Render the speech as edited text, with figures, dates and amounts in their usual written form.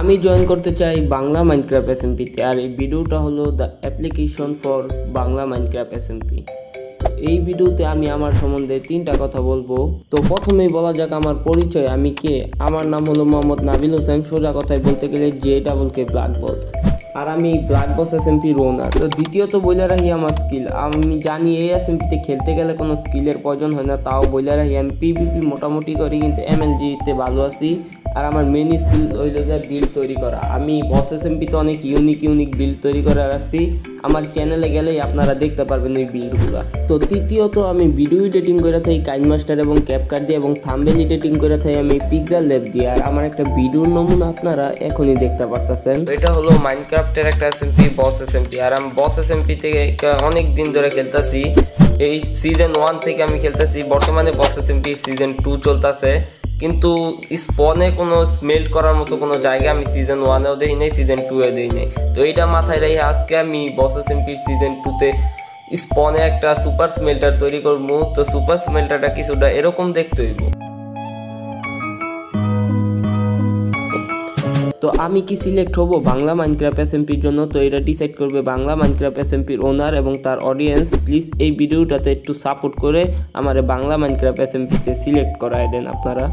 আমি জয়েন করতে চাই বাংলা মাইনক্রাফট এসএমপিতে। আর এই ভিডিওটা হলো the application for Bangla Minecraft SMP. তো এই ভিডিওতে আমি আমার সম্বন্ধে 3টা কথা বলবো। তো প্রথমেই বলা যাক আমার পরিচয়, আমি কে। আমার নাম হলো মোহাম্মদ নাবিল হোসেন, সোজা কথায় বলতে গেলে JW ব্ল্যাক বস। আর আমি ব্ল্যাক বস এসএমপির ওনার। তো দ্বিতীয়ত বলে রাখি আমার স্কিল। আমি জানি এই এসএমপিতে খেলতে গেলে কোনো স্কিলের প্রয়োজন হয় না, তাও বলে রাখি আমি পিভিপি মোটামুটি করি, কিন্তু MLG-তে ভালো আছি। আর আমার মেন স্কিল হইল যে বিল্ড তৈরি করা। আমি বস এসএমপিতে অনেক ইউনিক বিল্ড তৈরি করে রাখছি, আমার চ্যানেলে গেলেই আপনারা দেখতে পারবেন ওই বিল্ডগুলো। তো তৃতীয়ত আমি ভিডিও এডিটিং করে থাকি কাইনমাস্টার এবং ক্যাপকাট দিয়ে, এবং থাম্বনেল এডিটিং করে থাকি আমি পিক্সেল ল্যাব দিয়ে। আর আমার একটা ভিডিওর নমুনা আপনারা এখনই দেখতে পারতেছেন। এটা হলো মাইনক্রাফটের একটা এসএমপি, বস এসএমপি। আর আমি বস এসএমপি থেকে অনেক দিন ধরে খেলতেছি, এই সিজন 1 থেকে আমি খেলতেছি। বর্তমানে বস এসএমপি সিজন 2 চলতেছে, কিন্তু স্পনে কোনো স্মেল্ট করার মতো কোনো জায়গা আমি সিজন 1-এও দেই নাই, সিজন 2-এ দেই নাই। তো এইটা মাথায় রেখে আজকে আমি বস এসএমপির সিজন 2-তে স্পনে একটা সুপার স্মেল্টার তৈরি করবো। তো সুপার স্মেল্টারটা কিছুটা এরকম দেখতে হইব। তো আমি কি সিলেক্ট হব বাংলা মাইনক্রাফট এসএমপির জন্য? তো এটা ডিসাইড করবে বাংলা মাইনক্রাফট এসএমপির ওনার এবং তার অডিয়েন্স। প্লিজ এই ভিডিওটাতে একটু সাপোর্ট করে আমার বাংলা মাইনক্রাফট এসএমপিতে সিলেক্ট করায় দেন আপনারা।